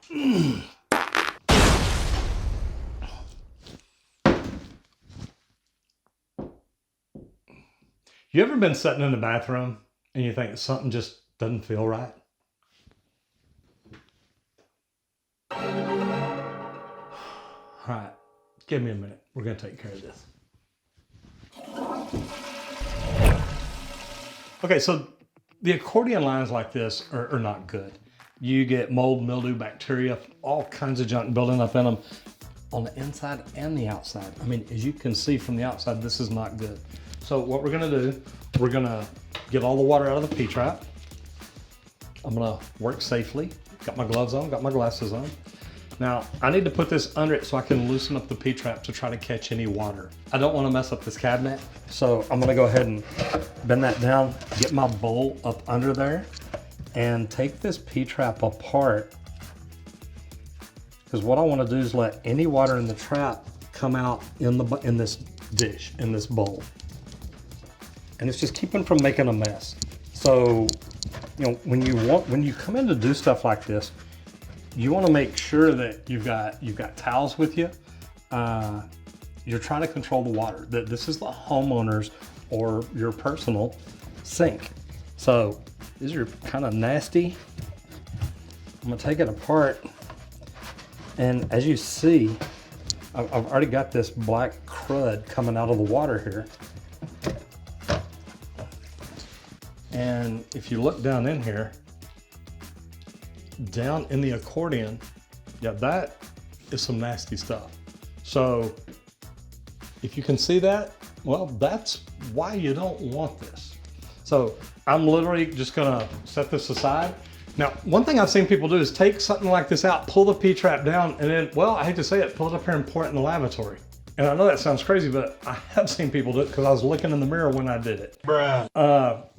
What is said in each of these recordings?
You ever been sitting in the bathroom and you think something just doesn't feel right? All right, give me a minute. We're gonna take care of this. Okay, so the accordion lines like this are not good. You get mold, mildew, bacteria, all kinds of junk building up in them on the inside and the outside. I mean, as you can see from the outside, this is not good. So what we're gonna do, we're gonna get all the water out of the P-trap. I'm gonna work safely. Got my gloves on, got my glasses on. Now, I need to put this under it so I can loosen up the P-trap to try to catch any water. I don't wanna mess up this cabinet, so I'm gonna go ahead and bend that down, get my bowl up under there, and take this P-trap apart. Because what I wanna do is let any water in the trap come out in this dish, in this bowl. And it's just keeping from making a mess. So, you know, when you come in to do stuff like this, you want to make sure that you've got towels with you. You're trying to control the water. This is the homeowner's or your personal sink. So these are kind of nasty. I'm gonna take it apart, and as you see, I've already got this black crud coming out of the water here. And if you look down in here, down in the accordion, yeah, that is some nasty stuff. So if you can see that, well, that's why you don't want this. So I'm literally just gonna set this aside. Now, one thing I've seen people do is take something like this out, pull the P-trap down, and then, well, I hate to say it, pull it up here and pour it in the lavatory. And I know that sounds crazy, but I have seen people do it because I was looking in the mirror when I did it. Bruh.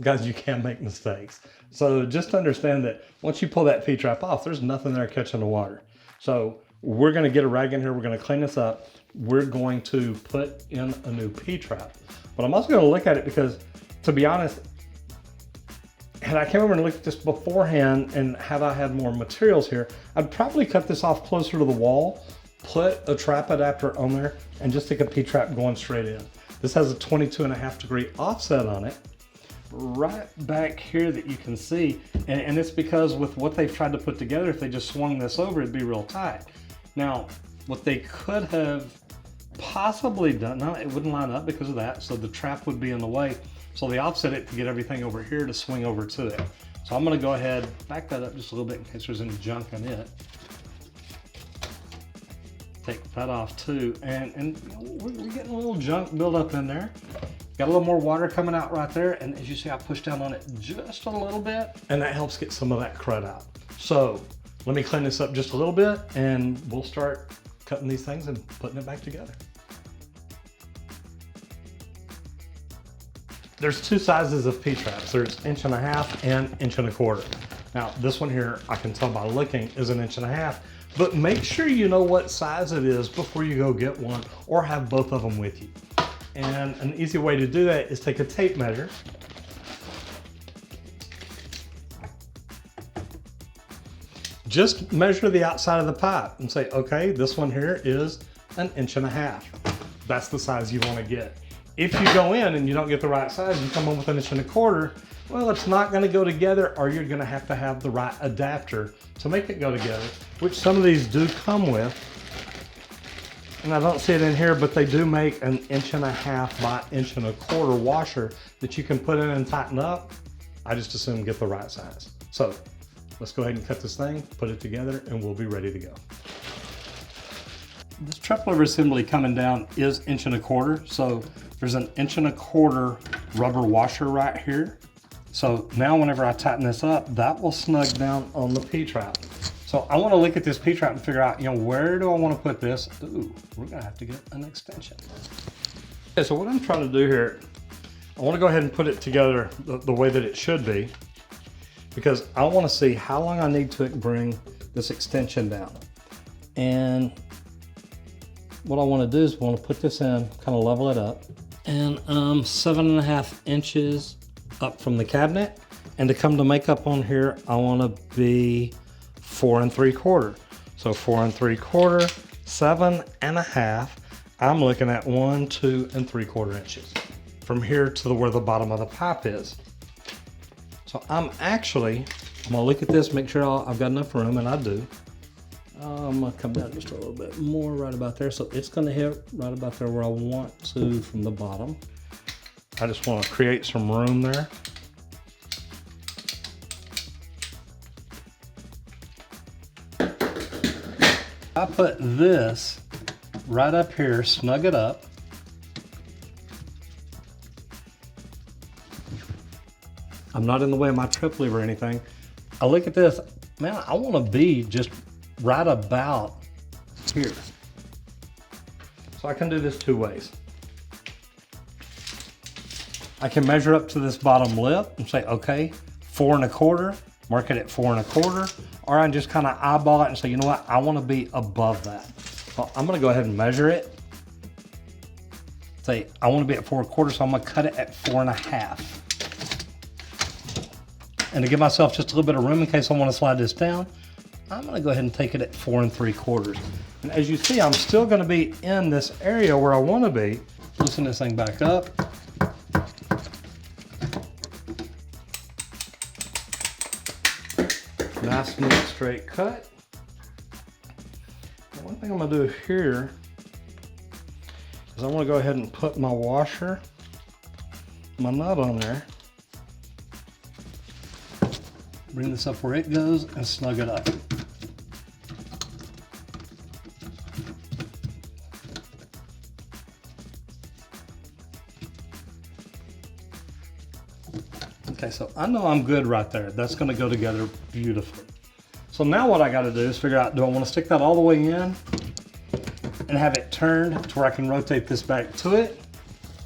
Guys, you can make mistakes. So just understand that once you pull that P-trap off, there's nothing there catching the water. So we're gonna get a rag in here, we're gonna clean this up. We're going to put in a new P-trap. But I'm also gonna look at it because, to be honest, had I came over and looked at this beforehand and had I had more materials here, I'd probably cut this off closer to the wall, put a trap adapter on there, and just stick a P-trap going straight in. This has a 22.5-degree offset on it, right back here that you can see. And it's because with what they've tried to put together, if they just swung this over, it'd be real tight. Now, what they could have possibly done, no, it wouldn't line up because of that, so the trap would be in the way. So they offset it to get everything over here to swing over to it. So I'm gonna go ahead, back that up just a little bit in case there's any junk in it. Take that off too, and you know, we're getting a little junk build up in there. Got a little more water coming out right there, and as you see, I pushed down on it just a little bit, and that helps get some of that crud out. So let me clean this up just a little bit, and we'll start cutting these things and putting it back together. There's two sizes of P-traps. There's 1.5 and 1.25 inches. Now this one here, I can tell by looking, is 1.5 inches, but make sure you know what size it is before you go get one or have both of them with you. And an easy way to do that is take a tape measure. Just measure the outside of the pipe and say, okay, this one here is 1.5 inches. That's the size you want to get. If you go in and you don't get the right size, you come in with 1.25 inches, well, it's not going to go together, or you're going to have the right adapter to make it go together, which some of these do come with. And I don't see it in here, but they do make 1.5 inches by 1.25 inches washer that you can put in and tighten up. I just assume get the right size. So let's go ahead and cut this thing, put it together, and we'll be ready to go. This trap lever assembly coming down is 1.25 inches. So there's 1.25 inch rubber washer right here. So now whenever I tighten this up, that will snug down on the P-trap. So I want to look at this P-trap and figure out, you know, where do I want to put this? Ooh, we're gonna have to get an extension. Okay, so what I'm trying to do here, I want to go ahead and put it together the way that it should be, because I want to see how long I need to bring this extension down. And what I want to do is I want to put this in, kind of level it up, and 7.5 inches up from the cabinet. And to come to make up on here, I want to be 4 3/4. So 4 3/4, 7.5. I'm looking at 1, 2 3/4 inches from here to where the bottom of the pipe is. So I'm gonna look at this, make sure I've got enough room, and I do. I'm gonna come down just a little bit more right about there. So it's gonna hit right about there where I want to from the bottom. I just wanna create some room there. I put this right up here, snug it up. I'm not in the way of my trip lever or anything. I look at this, man, I want to be just right about here. So I can do this 2 ways. I can measure up to this bottom lip and say, okay, 4 1/4, mark it at 4 1/4, or I can just kind of eyeball it and say, you know what, I want to be above that. So I'm going to go ahead and measure it. Say, I want to be at 4 1/4, so I'm going to cut it at 4 1/2. And to give myself just a little bit of room in case I want to slide this down, I'm going to go ahead and take it at 4 3/4. And as you see, I'm still going to be in this area where I want to be. Loosen this thing back up. Nice, neat, straight cut. The one thing I'm going to do here is I want to go ahead and put my washer, my nut on there. Bring this up where it goes and snug it up. Okay, so I know I'm good right there. That's gonna go together beautifully. So now what I gotta do is figure out, do I wanna stick that all the way in and have it turned to where I can rotate this back to it?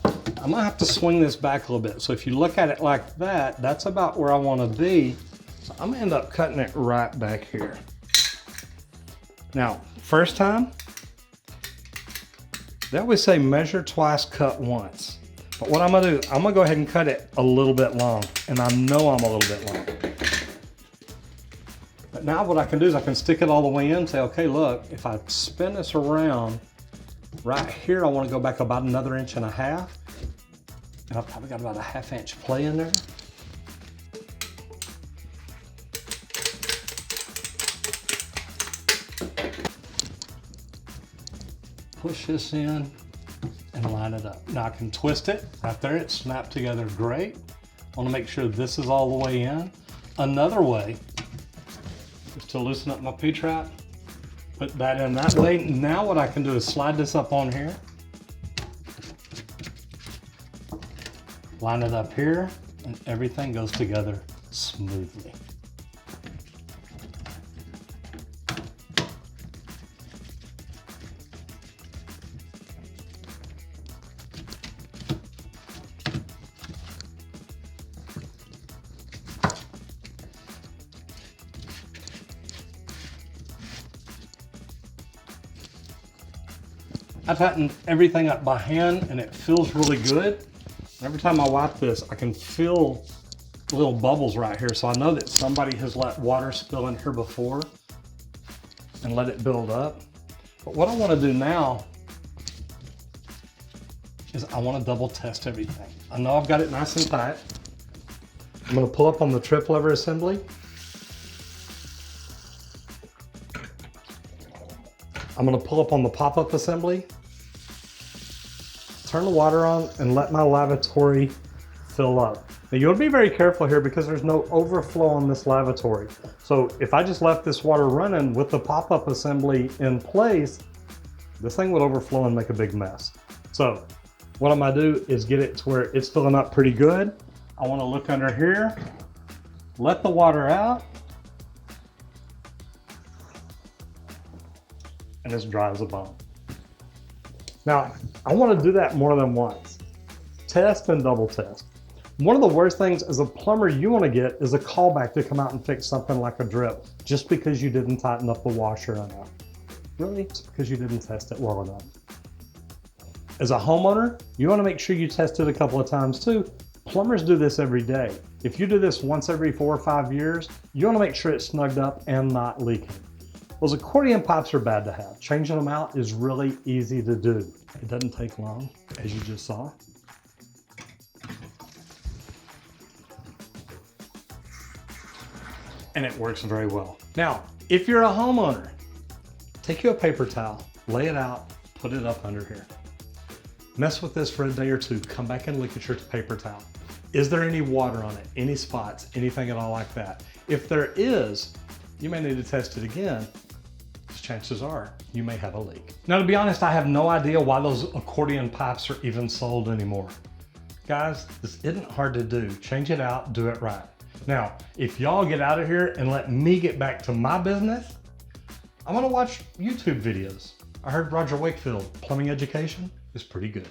I'm gonna have to swing this back a little bit. So if you look at it like that, that's about where I wanna be. So I'm gonna end up cutting it right back here. Now, first time, they always say measure twice, cut once. But what I'm gonna do, I'm gonna go ahead and cut it a little bit long, and I know I'm a little bit long. But now what I can do is I can stick it all the way in and say, okay, look, if I spin this around, right here, I wanna go back about another 1.5 inches. And I've probably got about a 1/2 inch play in there. Push this in and line it up. Now I can twist it right there. It snapped together great. I want to make sure this is all the way in. Another way is to loosen up my P-trap, put that in that way. Now what I can do is slide this up on here, line it up here, and everything goes together smoothly. I tightened everything up by hand and it feels really good. Every time I wipe this, I can feel little bubbles right here. So I know that somebody has let water spill in here before and let it build up. But what I want to do now is I want to double test everything. I know I've got it nice and tight. I'm going to pull up on the trip lever assembly. I'm going to pull up on the pop-up assembly, turn the water on, and let my lavatory fill up. Now you want to be very careful here because there's no overflow on this lavatory. So if I just left this water running with the pop-up assembly in place, this thing would overflow and make a big mess. So what I'm going to do is get it to where it's filling up pretty good. I want to look under here, let the water out, and it's dry as a bone. Now, I want to do that more than once. Test and double test. One of the worst things as a plumber you want to get is a callback to come out and fix something like a drip just because you didn't tighten up the washer enough. Really? It's because you didn't test it well enough. As a homeowner, you want to make sure you test it a couple of times too. Plumbers do this every day. If you do this once every 4 or 5 years, you want to make sure it's snugged up and not leaking. Those accordion pipes are bad to have. Changing them out is really easy to do. It doesn't take long, as you just saw. And it works very well. Now, if you're a homeowner, take you a paper towel, lay it out, put it up under here. Mess with this for a day or two, come back and look at your paper towel. Is there any water on it, any spots, anything at all like that? If there is, you may need to test it again, because chances are you may have a leak. Now, to be honest, I have no idea why those accordion pipes are even sold anymore. Guys, this isn't hard to do. Change it out, do it right. Now, if y'all get out of here and let me get back to my business, I'm gonna watch YouTube videos. I heard Roger Wakefield, plumbing education, is pretty good.